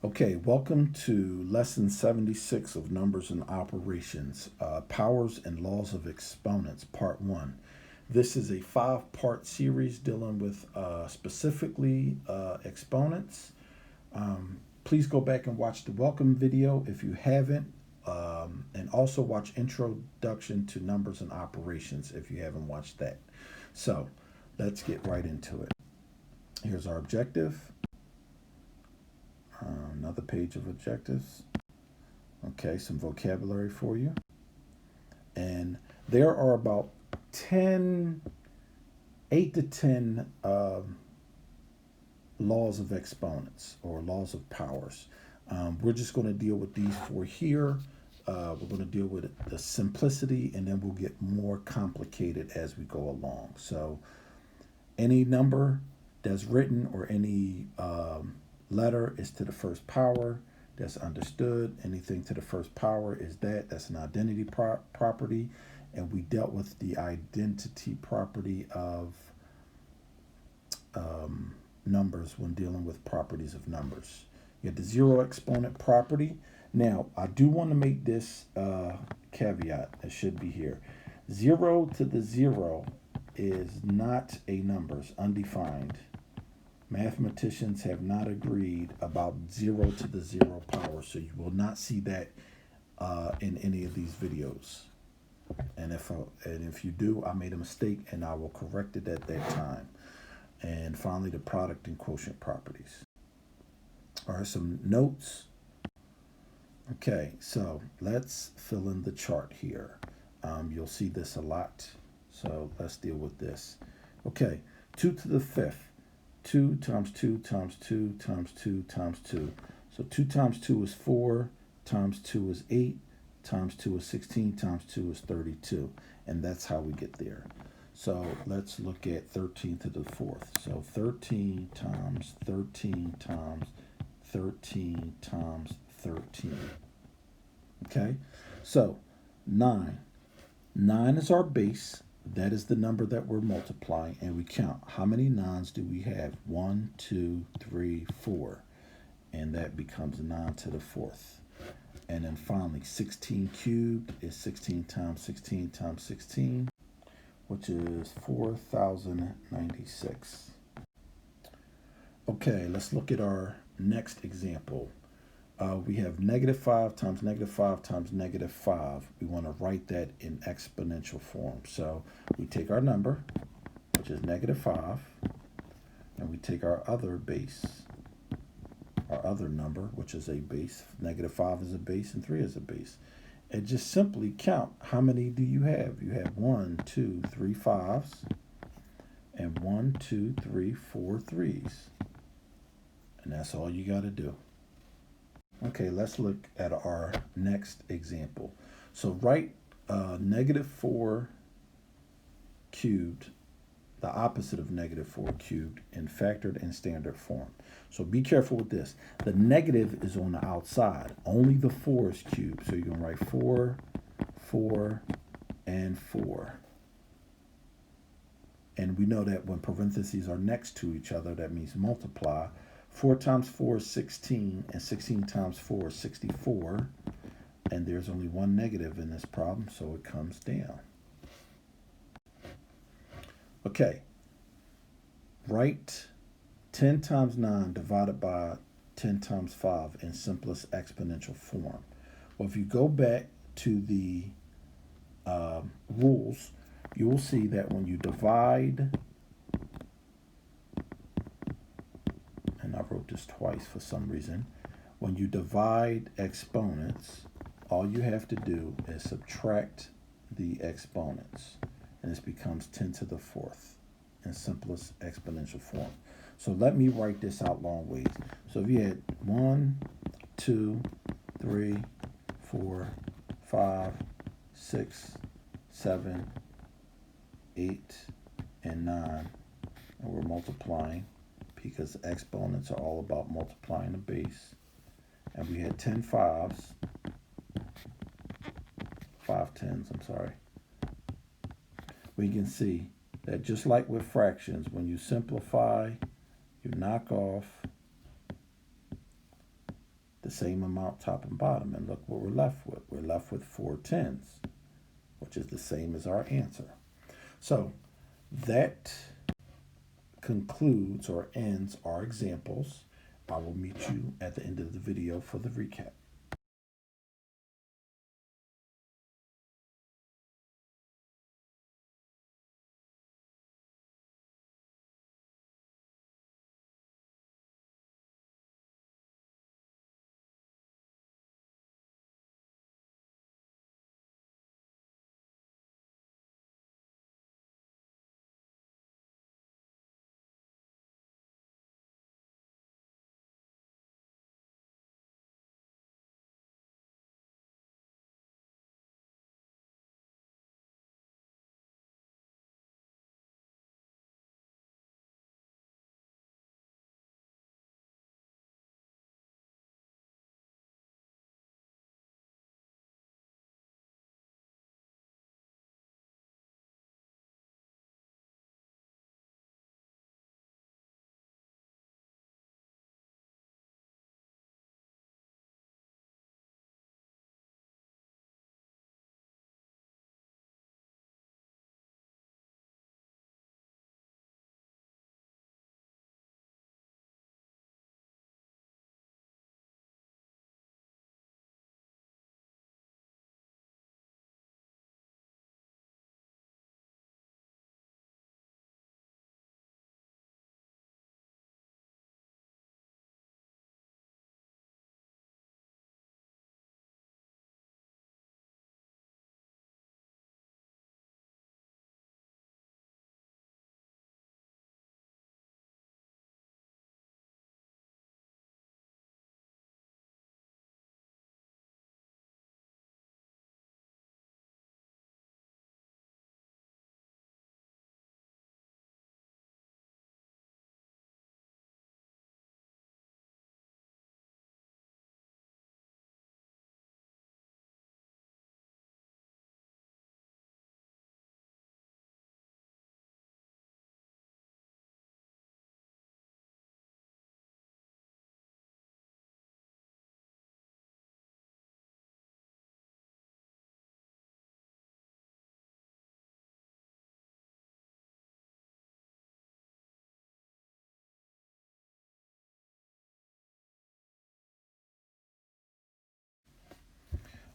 Okay, welcome to lesson 76 of Numbers and Operations, Powers and Laws of Exponents, part 1. This is a 5-part series dealing with specifically exponents. Please go back and watch the welcome video if you haven't, and also watch Introduction to Numbers and Operations if you haven't watched that. So let's get right into it. Here's our objective. Another page of objectives. Okay, some vocabulary for you. And there are about 8 to 10 laws of exponents or laws of powers. We're just going to deal with these 4 here. We're going to deal with the simplicity, and then we'll get more complicated as we go along. So any number that's written or any letter is to the first power. That's understood. Anything to the first power is that's an identity property, and we dealt with the identity property of numbers when dealing with properties of numbers. You have the zero exponent property. Now, I do want to make this caveat. It should be here. 0 to the 0 is not a number. It's undefined. Mathematicians have not agreed about 0 to the 0 power, so you will not see that in any of these videos. And if you do, I made a mistake, and I will correct it at that time. And finally, the product and quotient properties. All right, some notes. Okay, so let's fill in the chart here. You'll see this a lot, so let's deal with this. Okay, 2 to the 5th. 2 times 2 times 2 times 2 times 2. So 2 times 2 is 4, times 2 is 8, times 2 is 16, times 2 is 32. And that's how we get there. So let's look at 13 to the 4th. So 13 times 13 times 13 times 13. Okay? So 9. 9 is our base. That is the number that we're multiplying, and we count. How many 9s do we have? 1, 2, 3, 4. And that becomes 9 to the 4th. And then finally, 16 cubed is 16 times 16 times 16, which is 4,096. Okay, let's look at our next example. We have -5 times -5 times -5. We want to write that in exponential form. So we take our number, which is -5, and we take our other base, our other number, which is a base. -5 is a base and 3 is a base. And just simply count. How many do you have? You have 1, 2, 3 5s, and 1, 2, 3, 4 3s. And that's all you got to do. Okay, let's look at our next example. So write -4 cubed, the opposite of -4 cubed, in factored and standard form. So be careful with this. The negative is on the outside. Only the 4 is cubed. So you're going to write 4, 4, and 4. And we know that when parentheses are next to each other, that means multiply. 4 times 4 is 16, and 16 times 4 is 64. And there's only one negative in this problem, so it comes down. Okay. Write 10 times 9 divided by 10 times 5 in simplest exponential form. Well, if you go back to the rules, you will see that when you divide, and I wrote this twice for some reason, when you divide exponents, all you have to do is subtract the exponents, and this becomes 10 to the 4th in simplest exponential form. So let me write this out long ways. So if you had 1, 2, 3, 4, 5, 6, 7, 8, and 9, and we're multiplying because exponents are all about multiplying the base. And we had 10 5s, 5 10s, I'm sorry. We can see that just like with fractions, when you simplify, you knock off the same amount top and bottom. And look what we're left with. We're left with 4 10s, which is the same as our answer. So that concludes or ends our examples. I will meet you at the end of the video for the recap.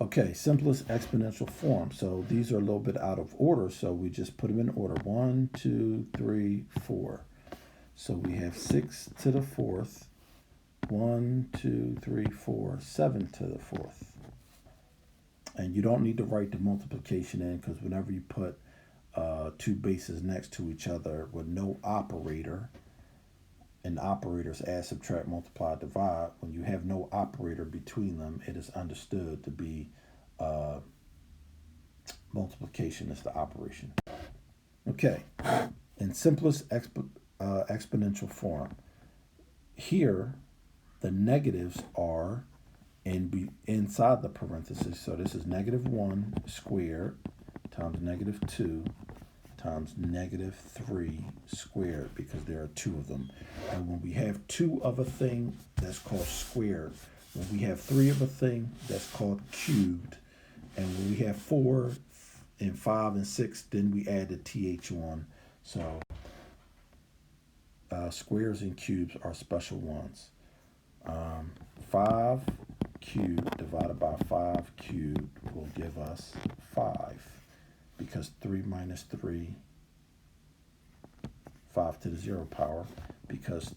Okay, simplest exponential form. So these are a little bit out of order, so we just put them in order. 1, 2, 3, 4. So we have 6 to the 4th, 1, 2, 3, 4, 7 to the 4th. And you don't need to write the multiplication in, because whenever you put two bases next to each other with no operator, and operators add, subtract, multiply, divide, when you have no operator between them, it is understood to be multiplication is the operation. Okay, in simplest exponential form, here the negatives are inside the parentheses. So this is -1 squared times -2 times -3 squared, because there are two of them. And when we have two of a thing, that's called squared. When we have three of a thing, that's called cubed. And when we have 4 and 5 and 6, then we add the th on. So squares and cubes are special ones. 5 cubed divided by 5 cubed will give us 5. Because 3 minus 3, 5 to the 0 power, because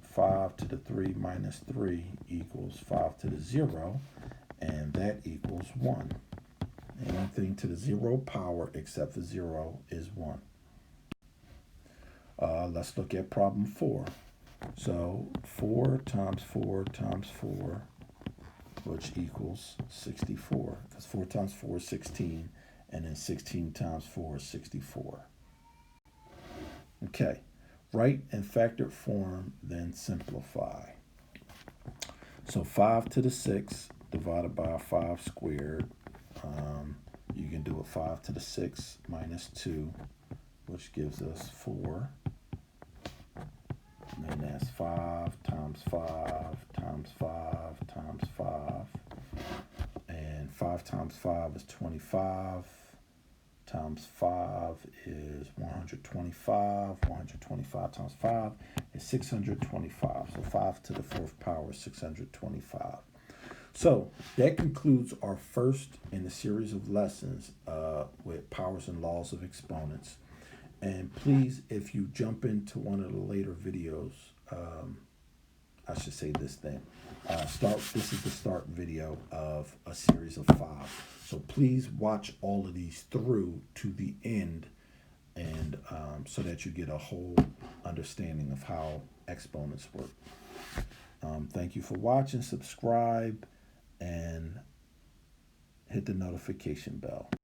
5 to the 3 minus 3 equals 5 to the 0, and that equals 1. Anything to the 0 power except the 0 is 1. Let's look at problem 4. So 4 times 4 times 4, which equals 64, because 4 times 4 is 16. And then 16 times 4 is 64. Okay, write in factored form, then simplify. So 5 to the 6 divided by 5 squared. You can do it 5 to the 6 minus 2, which gives us 4. And then that's 5 times 5 times 5 times 5 5 times 5 is 25. Times 5 is 125. 125 times 5 is 625. So 5 to the 4th power is 625. So that concludes our first in a series of lessons with powers and laws of exponents. And please, if you jump into one of the later videos, I should say this then. This is the start video of a series of 5. So please watch all of these through to the end, and so that you get a whole understanding of how exponents work. Thank you for watching. Subscribe and hit the notification bell.